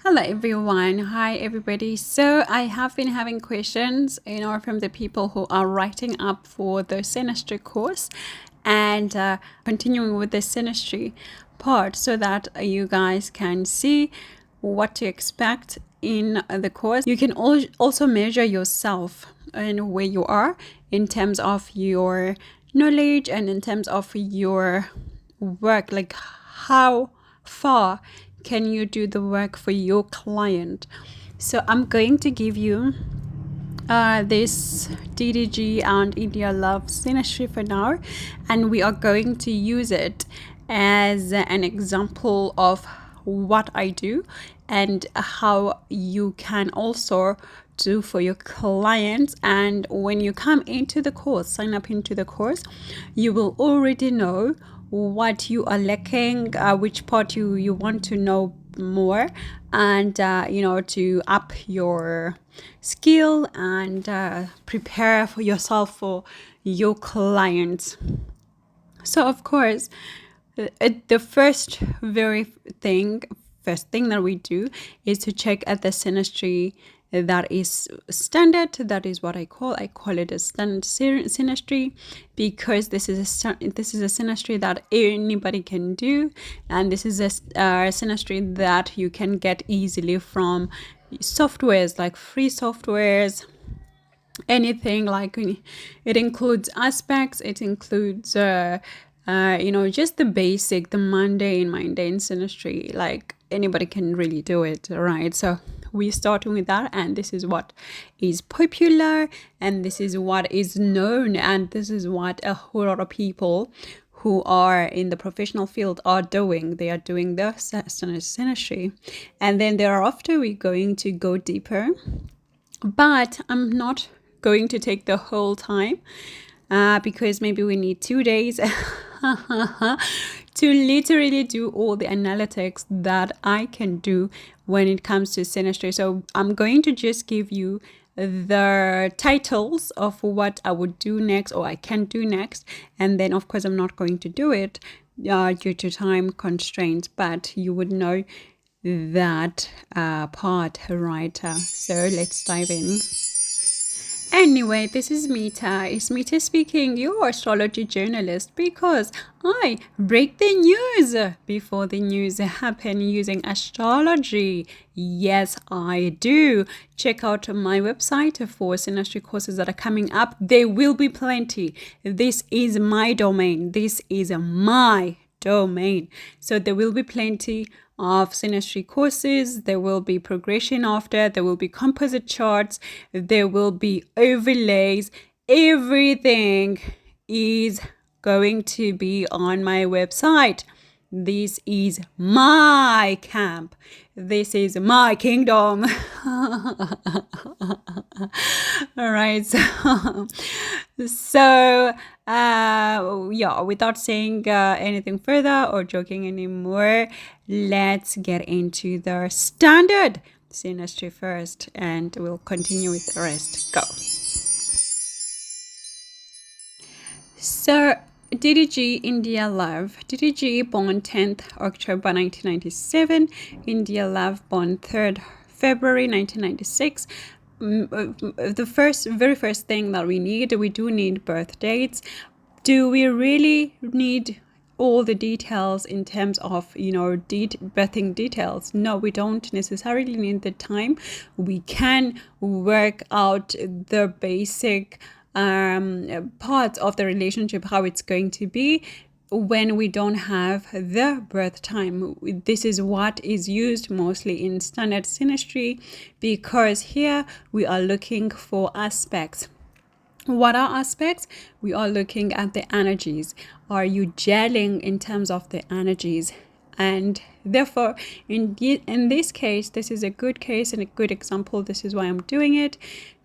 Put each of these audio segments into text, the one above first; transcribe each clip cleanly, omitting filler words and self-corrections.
Hello everyone. Hi everybody. So I have been having questions, from the people who are writing up for the Synastry course and continuing with the Synastry part so that you guys can see what to expect in the course. You can also measure yourself and where you are in terms of your knowledge and in terms of your work, like how far can you do the work for your client. So I'm going to give you this DDG and India Love Synastry for now, and we are going to use it as an example of what I do and how you can also do for your clients. And when you come into the course, sign up into the course, you will already know what you are lacking, which part you want to know more, and to up your skill and prepare for yourself for your clients. So of course, the first thing that we do is to check at the Synastry that is standard. That is what I call it a standard Synastry, because this is a Synastry that anybody can do, and this is a Synastry that you can get easily from softwares, like free softwares. Anything, like it includes aspects, it includes just the basic, the mundane Synastry. Like anybody can really do it, right? So we starting with that, and this is what is popular, and this is what is known, and this is what a whole lot of people who are in the professional field are doing. They are doing the standard Synastry, and then thereafter we're going to go deeper. But I'm not going to take the whole time because maybe we need 2 days to literally do all the analytics that I can do when it comes to Synastry. So I'm going to just give you the titles of what I would do next, or I can do next, and then of course I'm not going to do it due to time constraints, but you would know that part, right? So let's dive in. Anyway, this is Mita. It's Mita speaking, your astrology journalist, because I break the news before the news happen using astrology. Yes, I do. Check out my website for Synastry courses that are coming up. There will be plenty. This is my domain. So there will be plenty of Synastry courses. There will be progression after, there will be composite charts, there will be overlays. Everything is going to be on my website. This is my camp. This is my kingdom. All right. So without saying anything further or joking anymore, let's get into the standard Synastry first, and we'll continue with the rest. Go. So DDG India Love. DDG born 10th October 1997. India Love born 3rd February 1996. The very first thing that we do need birth dates. Do we really need all the details in terms of birthing details? No, we don't necessarily need the time. We can work out the basic parts of the relationship, how it's going to be when we don't have the birth time. This is what is used mostly in standard Synastry, because here we are looking for aspects. What are aspects? We are looking at the energies. Are you gelling in terms of the energies? And therefore, in this case, this is a good case and a good example. This is why I'm doing it,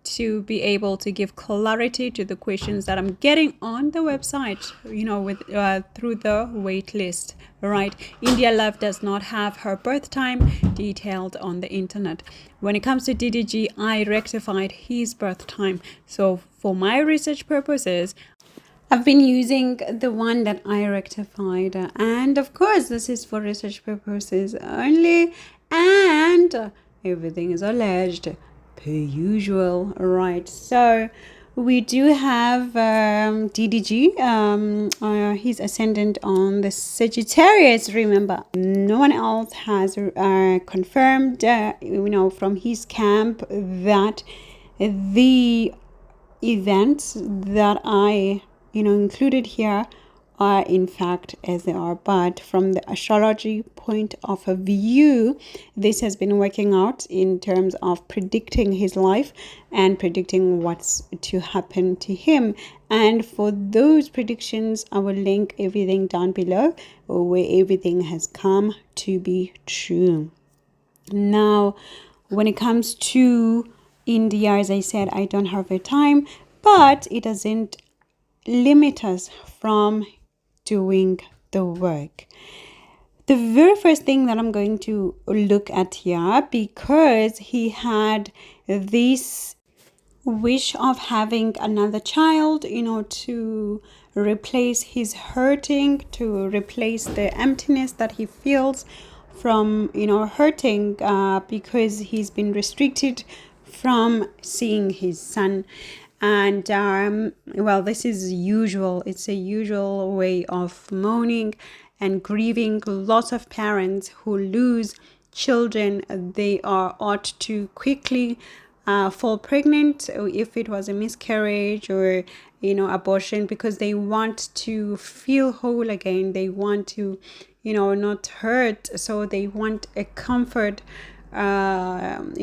to be able to give clarity to the questions that I'm getting on the website, through the wait list, right? India Love does not have her birth time detailed on the internet. When it comes to DDG, I rectified his birth time. So for my research purposes, I've been using the one that I rectified, and of course this is for research purposes only, and and everything is alleged per usual. Right, so we do have DDG. He's ascendant on the Sagittarius. Remember, no one else has confirmed, from his camp that the events that I, included here are in fact as they are. But from the astrology point of view, this has been working out in terms of predicting his life and predicting what's to happen to him. And for those predictions, I will link everything down below where everything has come to be true. Now, when it comes to India, as I said, I don't have the time, but it doesn't limit us from doing the work. The very first thing that I'm going to look at here, because he had this wish of having another child, to replace his hurting, to replace the emptiness that he feels from, hurting because he's been restricted from seeing his son. And this is usual. It's a usual way of mourning and grieving. Lots of parents who lose children, they are ought to quickly fall pregnant if it was a miscarriage or abortion, because they want to feel whole again. They want to not hurt, so they want a comfort, and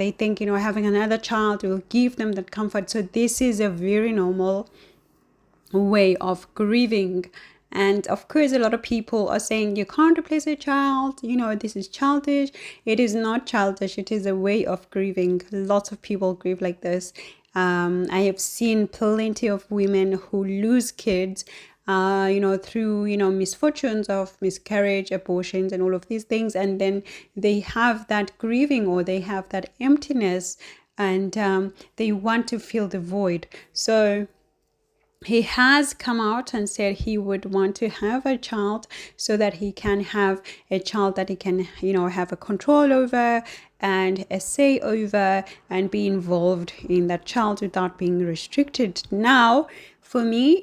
they think having another child will give them that comfort. So this is a very normal way of grieving. And of course, a lot of people are saying you can't replace a child, this is childish. It is not childish. It is a way of grieving. Lots of people grieve like this. I have seen plenty of women who lose kids through misfortunes of miscarriage, abortions, and all of these things, and then they have that grieving, or they have that emptiness, and they want to fill the void. So he has come out and said he would want to have a child, so that he can have a child that he can have a control over and a say over, and be involved in that child without being restricted. Now, for me,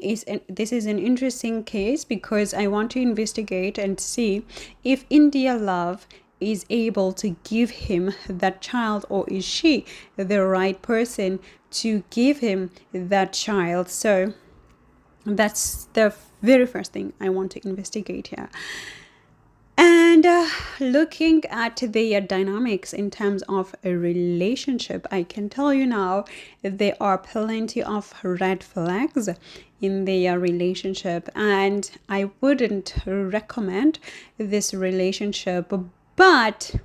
this is an interesting case, because I want to investigate and see if India Love is able to give him that child, or is she the right person to give him that child. So that's the very first thing I want to investigate here. And looking at their dynamics in terms of a relationship, I can tell you now there are plenty of red flags in their relationship, and I wouldn't recommend this relationship. But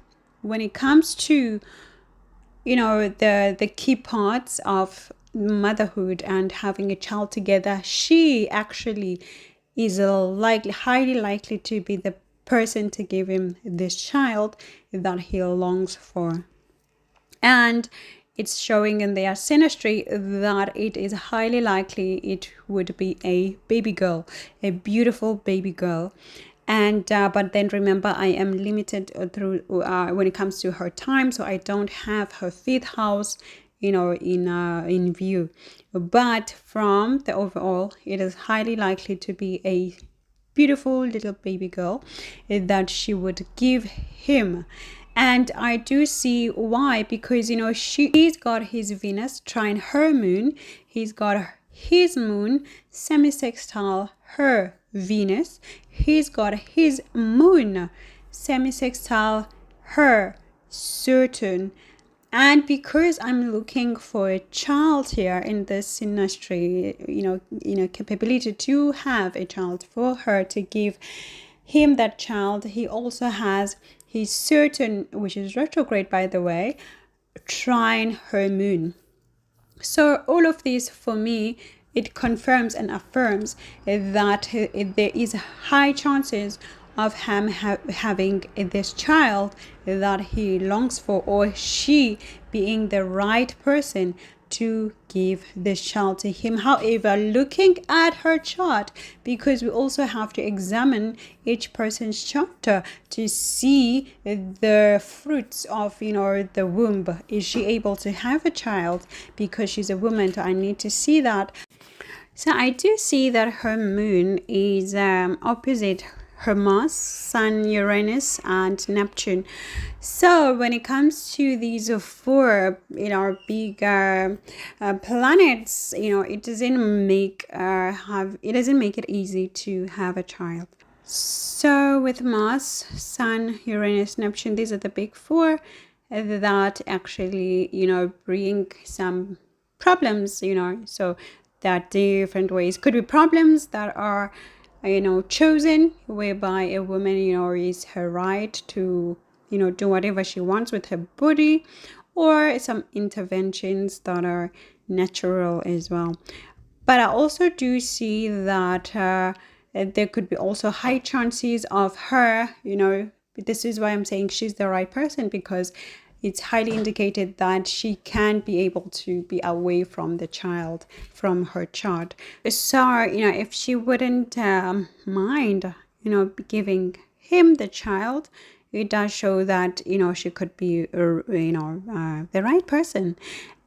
when it comes to the key parts of motherhood and having a child together, she actually is highly likely to be the person to give him this child that he longs for. And it's showing in their synastry that it is highly likely it would be a baby girl, a beautiful baby girl. And but then remember, I am limited through when it comes to her time, so I don't have her 5th house in view. But from the overall, it is highly likely to be a beautiful little baby girl that she would give him. And I do see why, because he's got his Venus trine her moon, he's got his moon semi-sextile her Venus, he's got his moon semi-sextile her Saturn. And because I'm looking for a child here in this synastry, capability to have a child, for her to give him that child, he also has his Saturn, which is retrograde by the way, trine her moon. So all of this, for me, it confirms and affirms that there is high chances of him having this child that he longs for, or she being the right person to give this child to him. However, looking at her chart, because we also have to examine each person's chart to see the fruits of the womb. Is she able to have a child? Because she's a woman, so I need to see that. So I do see that her moon is opposite her Mars, Sun, Uranus, and Neptune. So when it comes to these four, big planets, it doesn't make it easy to have a child. So with Mars, Sun, Uranus, Neptune, these are the big four that actually, bring some problems, so there are different ways. Could be problems that are, chosen, whereby a woman, is her right to, do whatever she wants with her body, or some interventions that are natural as well. But I also do see that there could be also high chances of her, this is why I'm saying she's the right person, because it's highly indicated that she can be able to be away from the child from her chart. So, if she wouldn't mind, giving him the child, it does show that, she could be, the right person.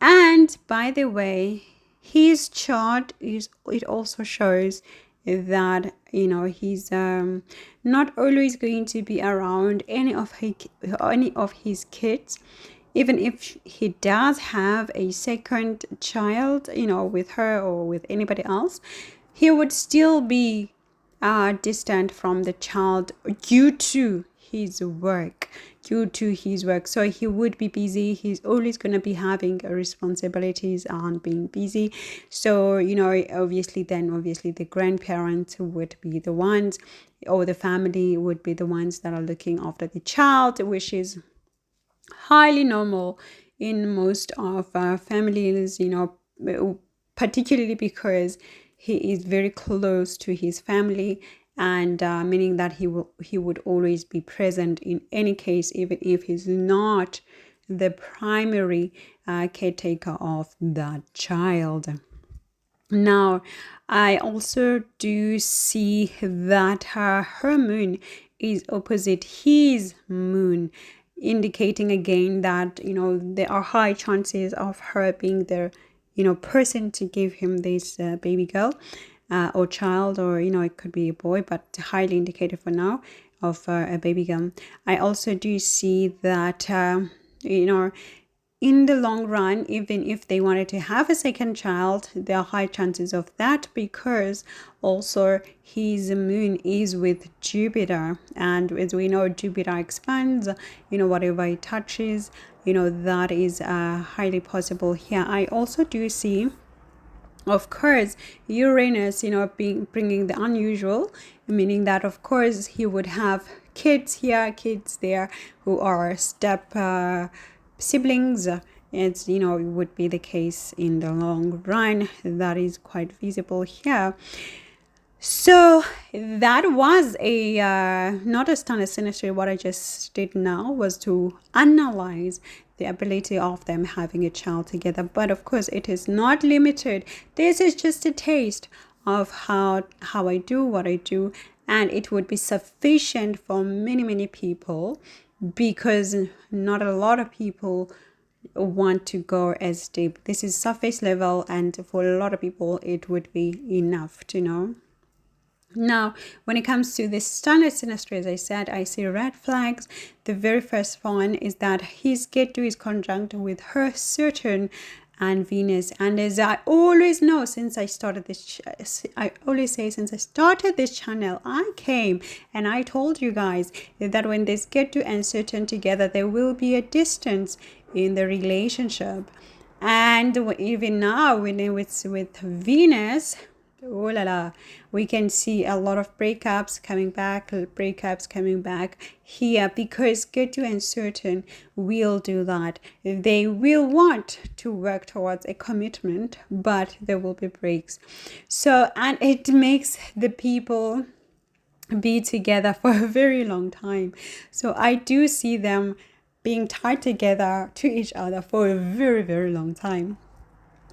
And by the way, his chart it also shows that he's not always going to be around any of his kids. Even if he does have a second child, with her or with anybody else, he would still be distant from the child due to his work. So he would be busy. He's always going to be having responsibilities and being busy. So obviously the grandparents would be the ones, or the family would be the ones that are looking after the child, which is highly normal in most of families, particularly because he is very close to his family, and meaning that he would always be present in any case, even if he's not the primary caretaker of that child. Now, I also do see that her moon is opposite his moon, indicating again that there are high chances of her being the person to give him this baby girl or child, or it could be a boy, but highly indicated for now of a baby girl. I also do see that in the long run, even if they wanted to have a second child, there are high chances of that, because also his moon is with Jupiter, and as we know, Jupiter expands, whatever it touches, that is highly possible here. I also do see, of course, Uranus, bringing the unusual, meaning that, of course, he would have kids here, kids there, who are step siblings. It's, it would be the case in the long run. That is quite visible here. So that was a not a standard synastry. What I just did now was to analyze the ability of them having a child together. But of course, it is not limited. This is just a taste of how I do what I do, and it would be sufficient for many people, because not a lot of people want to go as deep. This is surface level, and for a lot of people it would be enough to know. Now, when it comes to this standard synastry, as I said, I see red flags. The very first one is that his Ketu is conjunct with her Saturn and Venus. And as I always know, since I started this, since I started this channel, I came and I told you guys that when this Ketu and Saturn together, there will be a distance in the relationship. And even now, when it's with Venus, oh la la, we can see a lot of breakups coming back here, because Ketu and Saturn will do that. They will want to work towards a commitment, but there will be breaks. So, and it makes the people be together for a very long time. So I do see them being tied together to each other for a very long time.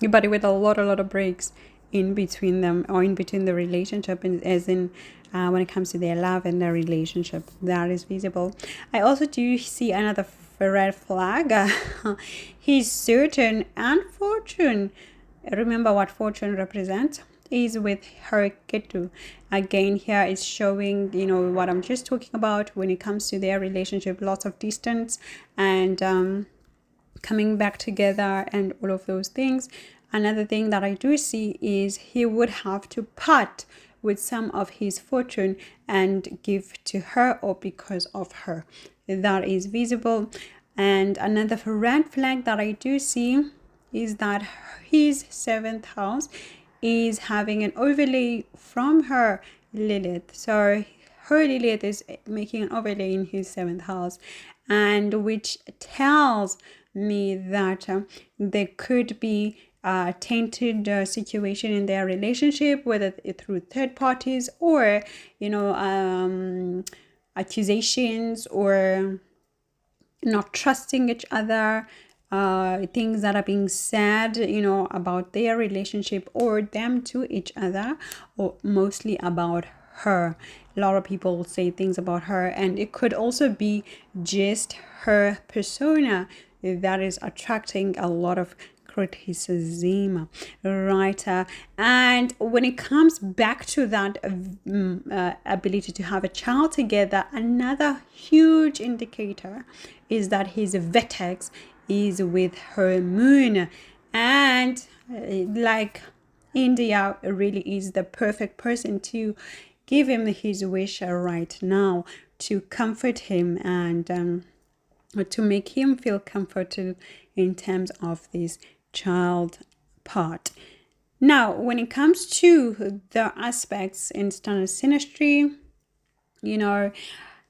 but with a lot of breaks in between them, or in between the relationship, and as in when it comes to their love and their relationship, that is visible. I also do see another red flag. His Saturn and Fortune, remember what Fortune represents, is with her Ketu. Again, here is showing, you know, what I'm just talking about when it comes to their relationship, lots of distance and coming back together and all of those things. Another thing that I do see is he would have to part with some of his fortune and give to her, or because of her. That is visible. And another red flag that I do see is that his 7th house is having an overlay from her Lilith. So her Lilith is making an overlay in his 7th house, and which tells me that there could be a tainted situation in their relationship, whether through third parties or, you know, accusations or not trusting each other, things that are being said, you know, about their relationship or them to each other, or mostly about her. A lot of people say things about her, and it could also be just her persona that is attracting a lot of criticism, right? And when it comes back to that ability to have a child together, another huge indicator is that his vertex is with her moon. And like, India really is the perfect person to give him his wish right now, to comfort him and to make him feel comforted in terms of this child part. Now, when it comes to the aspects in standard synastry, you know,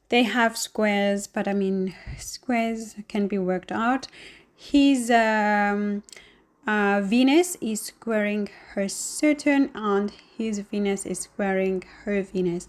they have squares, but I mean, squares can be worked out. His Venus is squaring her Saturn, and his Venus is squaring her Venus.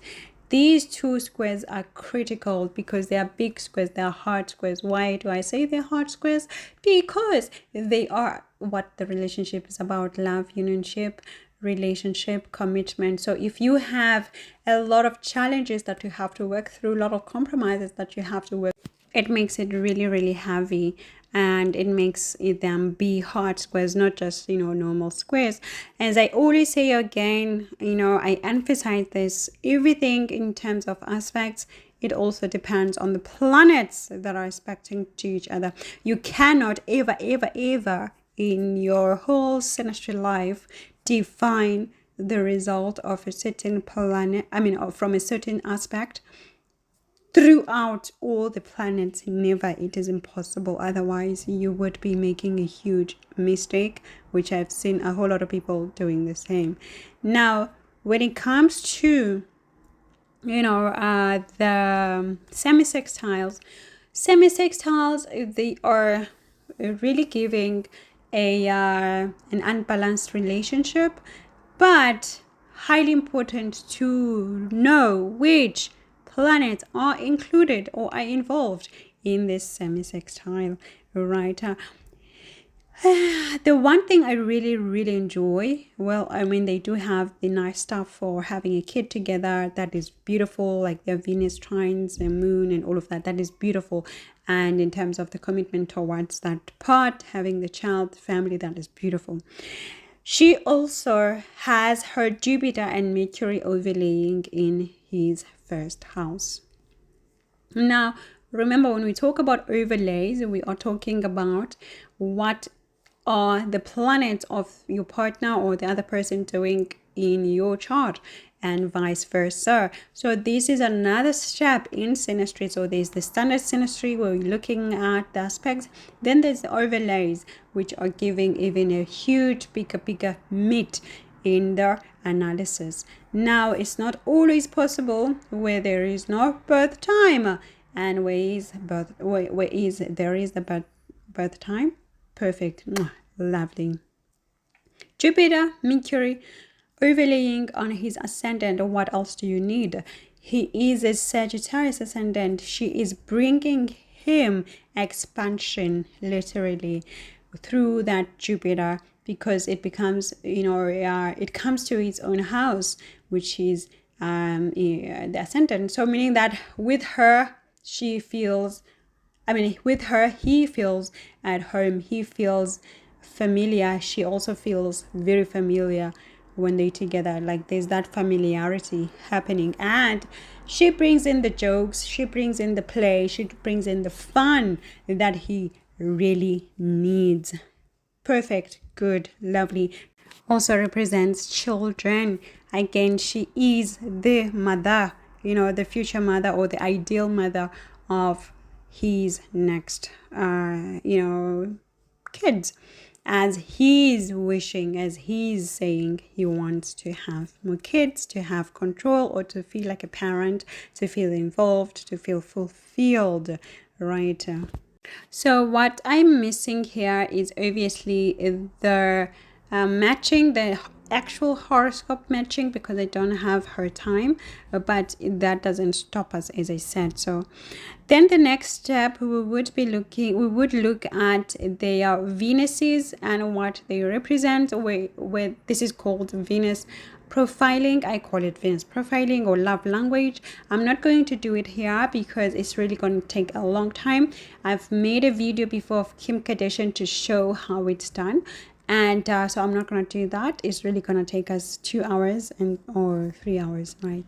These two squares are critical because they are big squares, they are hard squares. Why do I say they're hard squares? Because they are what the relationship is about: love, unionship, relationship, commitment. So if you have a lot of challenges that you have to work through, a lot of compromises that you have to work, it makes it really heavy, and it makes them be hard squares, not just, you know, normal squares. As I always say again, you know, I emphasize this, everything in terms of aspects, it also depends on the planets that are aspecting to each other. You cannot ever in your whole synastry life define the result of a certain planet, I mean, from a certain aspect throughout all the planets. Never. It is impossible. Otherwise you would be making a huge mistake, which I've seen a whole lot of people doing the same. Now, when it comes to, you know, the semi-sextiles, they are really giving an unbalanced relationship, but highly important to know which planets are included or are involved in this semi-sextile, right? The one thing I really enjoy, well, I mean, they do have the nice stuff for having a kid together. That is beautiful, like their Venus trines, their moon and all of that. That is beautiful. And in terms of the commitment towards that part, having the child, family, that is beautiful. She also has her Jupiter and Mercury overlaying in his first house. Now, remember, when we talk about overlays, we are talking about what are the planets of your partner or the other person doing in your chart, and vice versa. So this is another step in synastry. So there's the standard synastry where we're looking at the aspects. Then there's the overlays, which are giving even a huge bigger meat in their analysis. Now, it's not always possible where there is no birth time, and there is the birth time. Perfect. Lovely. Jupiter, Mercury overlaying on his ascendant. What else do you need? He is a Sagittarius ascendant. She is bringing him expansion, literally, through that Jupiter because it becomes, it comes to its own house, which is the ascendant. So meaning that with her, with her, he feels at home. He feels familiar. She also feels very familiar when they together. Like there's that familiarity happening, and she brings in the jokes, she brings in the play, she brings in the fun that he really needs. Perfect, good, lovely. Also represents children. Again, she is the mother, the future mother or the ideal mother of his next, kids, as he's wishing, as he's saying he wants to have more kids, to have control, or to feel like a parent, to feel involved, to feel fulfilled, right? So what I'm missing here is obviously the matching, the actual horoscope matching, because I don't have her time, but that doesn't stop us, as I said. So then the next step, we would look at their Venuses and what they represent. Where this is called Venus profiling. I call it Venus profiling or love language. I'm not going to do it here because it's really going to take a long time. I've made a video before of Kim Kardashian to show how it's done, and so I'm not going to do that. It's really going to take us 2 hours or 3 hours, right?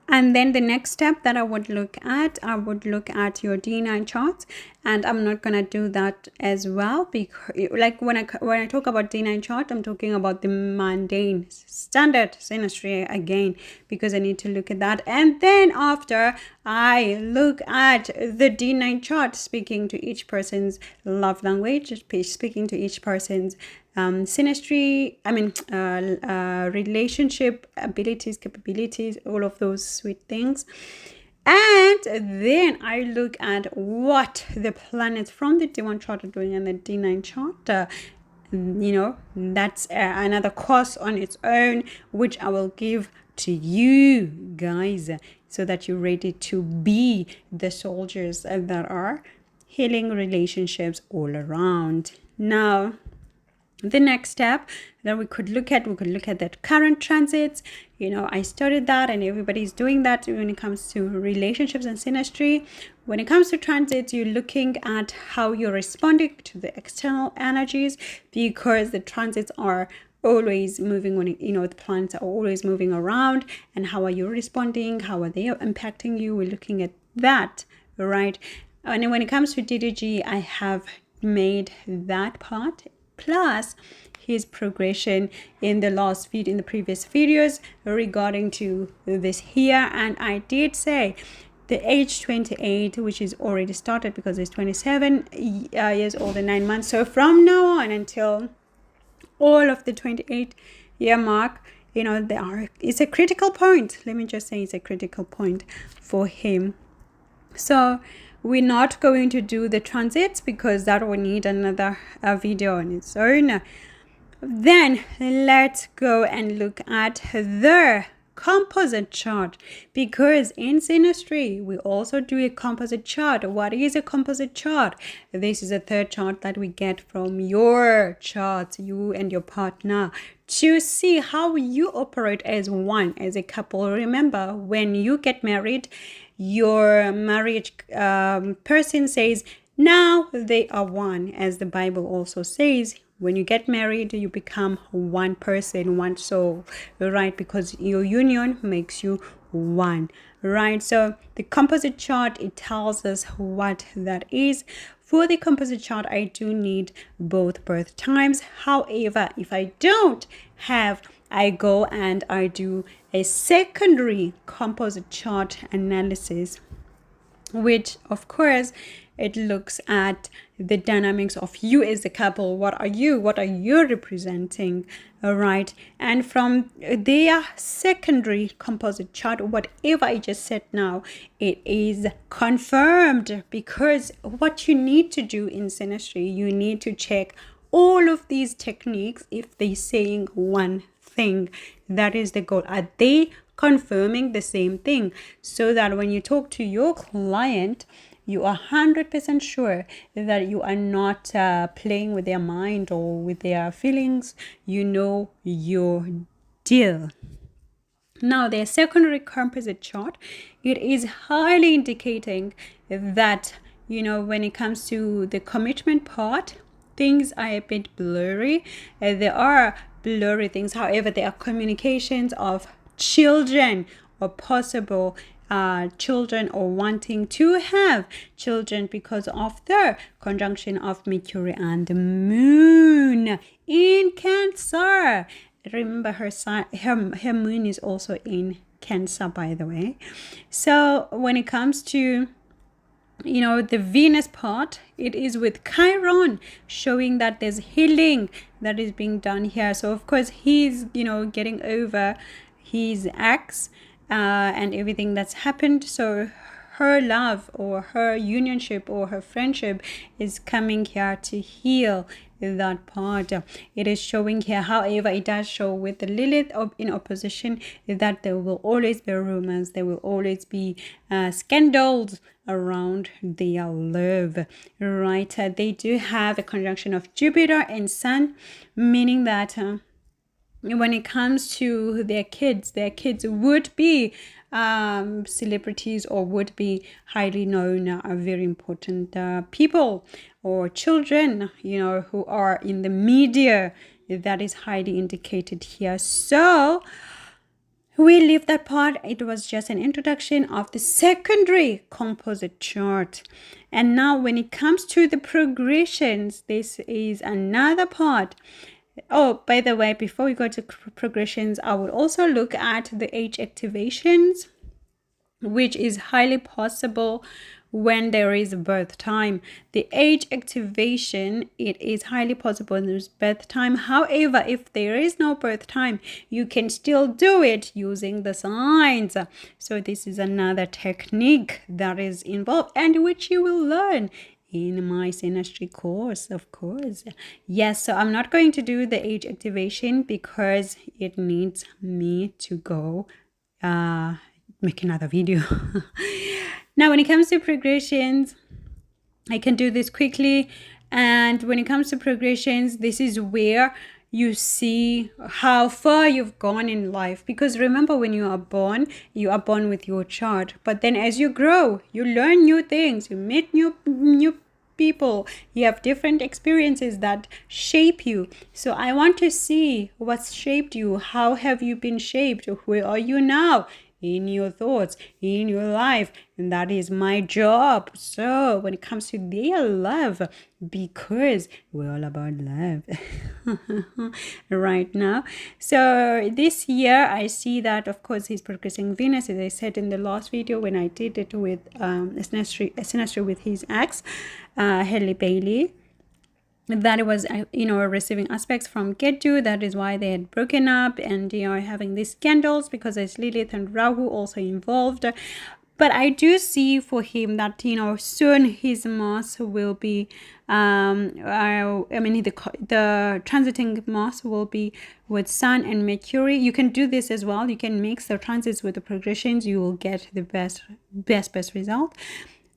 And then the next step that I would look at your D9 chart, and I'm not gonna do that as well, because like when I talk about D9 chart, I'm talking about the mundane standard synastry again, because I need to look at that. And then after I look at the D9 chart, speaking to each person's love language, speaking to each person's synastry, relationship abilities, capabilities, all of those sweet things. And then I look at what the planets from the D1 chart are doing and the D9 chart. That's another course on its own, which I will give to you guys, so that you're ready to be the soldiers that are healing relationships all around. Now, the next step that we could look at the current transits. I studied that, and everybody's doing that when it comes to relationships and synastry. When it comes to transits, you're looking at how you're responding to the external energies, because the transits are always moving the planets are always moving around, and how are you responding, how are they impacting you? We're looking at that, right? And when it comes to DDG, I have made that part, plus his progression in the previous videos regarding to this here. And I did say the age 28, which is already started because it's 27 years old and 9 months. So from now on until all of the 28-year mark, it's a critical point. Let me just say it's a critical point for him. So we're not going to do the transits because that will need another video on its own. Then let's go and look at the composite chart, because in synastry we also do a composite chart. What is a composite chart? This is a third chart that we get from your charts, you and your partner, to see how you operate as one, as a couple. Remember, when you get married, your marriage person says now they are one, as the Bible also says. When you get married, you become one person, one soul, right? Because your union makes you one, right? So the composite chart, it tells us what that is. For the composite chart, I do need both birth times. However, if I don't have, I go and I do a secondary composite chart analysis, which of course it looks at the dynamics of you as a couple. What are you representing, right? And from their secondary composite chart, whatever I just said now, it is confirmed, because what you need to do in synastry, you need to check all of these techniques if they're saying one thing. That is the goal. Are they confirming the same thing? So that when you talk to your client, you are 100% sure that you are not playing with their mind or with their feelings. You know your deal. Now, their secondary composite chart, it is highly indicating that, when it comes to the commitment part, things are a bit blurry. There are blurry things. However, there are communications of children or possible children or wanting to have children because of the conjunction of Mercury and the Moon in Cancer. Remember, her moon is also in Cancer, by the way. So when it comes to the Venus part, it is with Chiron, showing that there's healing that is being done here. So of course he's getting over his ex and everything that's happened. So her love or her unionship or her friendship is coming here to heal that part. It is showing here, however, it does show with the Lilith in opposition that there will always be rumors, there will always be scandals around their love, right? They do have a conjunction of Jupiter and Sun, meaning that when it comes to their kids would be celebrities or would be highly known, very important people or children, who are in the media. That is highly indicated here. So we leave that part. It was just an introduction of the secondary composite chart. And now when it comes to the progressions, this is another part. Oh, by the way, before we go to progressions, I would also look at the age activations, which is highly possible when there is birth time. The age activation, it is highly possible when there's birth time. However, if there is no birth time, you can still do it using the signs. So this is another technique that is involved and which you will learn in my Synastry course, of course. Yes, so I'm not going to do the age activation because it needs me to go make another video. Now, when it comes to progressions, I can do this quickly. And when it comes to progressions, this is where you see how far you've gone in life. Because remember, when you are born with your chart. But then as you grow, you learn new things, you meet new people, you have different experiences that shape you. So I want to see what's shaped you. How have you been shaped? Where are you now in your thoughts, in your life? And that is my job. So when it comes to their love, because we're all about love right now. So this year I see that, of course, he's progressing Venus, as I said in the last video when I did it with Synastry with his ex, Halle Bailey. That it was receiving aspects from Ketu. That is why they had broken up, and having these scandals because there's Lilith and Rahu also involved. But I do see for him that soon his Mars will be the transiting Mars will be with Sun and Mercury. You can do this as well. You can mix the transits with the progressions. You will get the best result,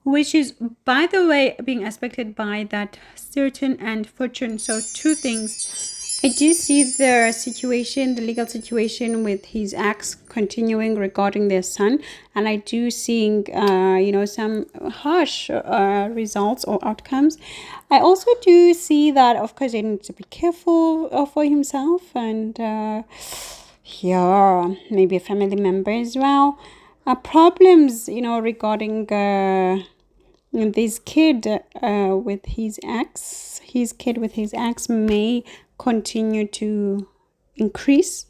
which is, by the way, being aspected by that Saturn and Fortune. So two things. I do see the situation, the legal situation with his ex continuing regarding their son. And I do seeing, some harsh results or outcomes. I also do see that, of course, he needs to be careful for himself and, maybe a family member as well. Problems, regarding this kid with his ex may continue to increase,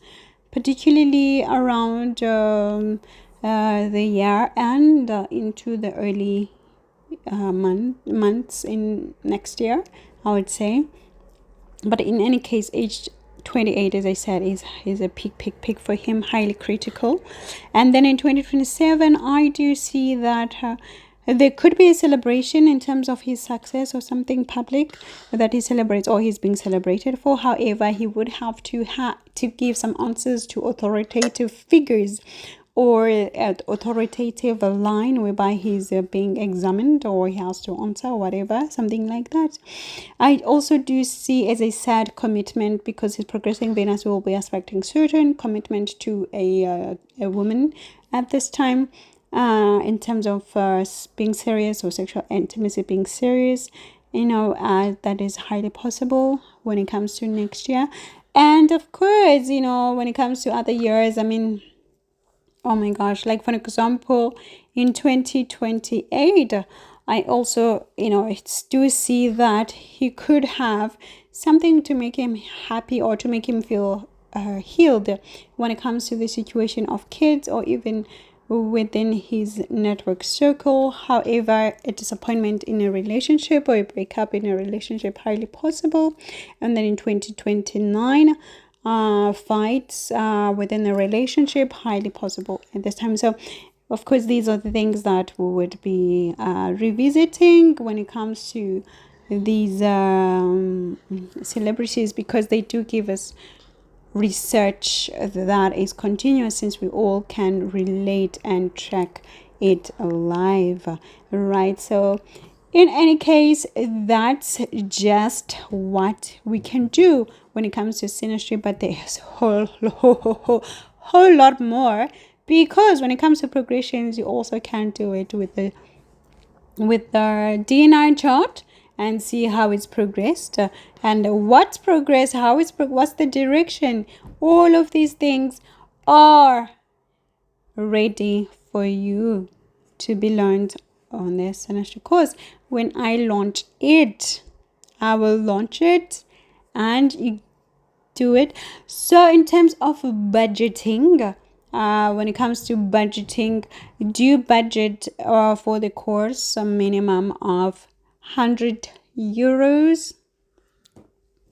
particularly around the year and into the early months in next year, I would say. But in any case, age 28, as I said, is a peak for him, highly critical. And then in 2027, I do see that there could be a celebration in terms of his success or something public that he celebrates or he's being celebrated for. However, he would have to give some answers to authoritative figures or at authoritative line whereby he's being examined or he has to answer or whatever, something like that. I also do see as a sad commitment, because his progressing Venus will be aspecting certain commitment to a woman at this time, in terms of being serious, or sexual intimacy being serious. That is highly possible when it comes to next year. And of course, when it comes to other years, oh my gosh, like for example, in 2028, I also, do see that he could have something to make him happy, or to make him feel healed when it comes to the situation of kids, or even within his network circle. However, a disappointment in a relationship or a breakup in a relationship, highly possible. And then in 2029, fights within a relationship, highly possible at this time. So of course, these are the things that we would be revisiting when it comes to these celebrities, because they do give us research that is continuous, since we all can relate and track it live, right? So in any case, that's just what we can do when it comes to synastry, but there's a whole lot more, because when it comes to progressions, you also can do it with the DNI chart and see how it's progressed, and what's progressed, how it's what's the direction. All of these things are ready for you to be learned on this Synastry course. When I launch it, I will launch it and you do it. So in terms of budgeting, when it comes to budgeting, do budget for the course a minimum of 100 euros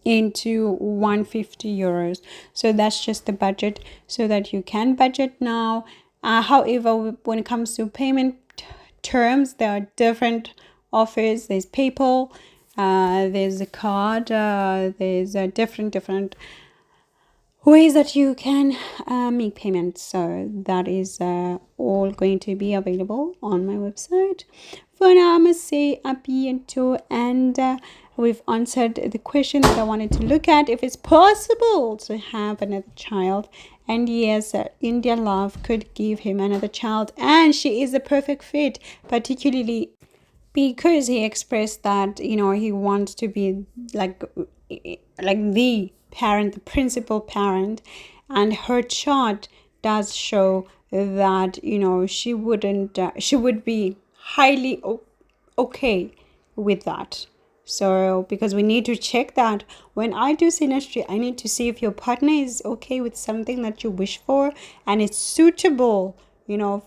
into 150 euros. So that's just the budget, so that you can budget now. However, when it comes to payment terms, there are different offers. There's PayPal, there's a card, there's a different ways that you can make payments. So that is all going to be available on my website. For now, I must say abiento, and we've answered the question that I wanted to look at, if it's possible to have another child. And yes, India Love could give him another child, and she is a perfect fit, particularly because he expressed that he wants to be like the parent, the principal parent, and her chart does show that she would be highly okay with that. So because we need to check that when I do synastry, I need to see if your partner is okay with something that you wish for, and it's suitable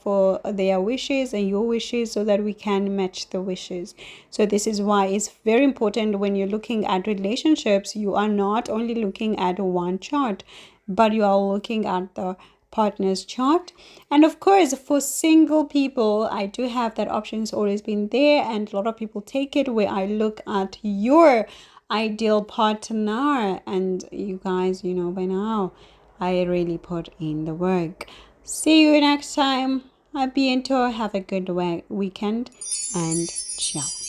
for their wishes and your wishes, so that we can match the wishes. So this is why it's very important when you're looking at relationships, you are not only looking at one chart, but you are looking at the partner's chart. And of course, for single people, I do have that option. It's always been there, and a lot of people take it, where I look at your ideal partner, and you guys, by now I really put in the work. See you next time. Have a good weekend, and ciao.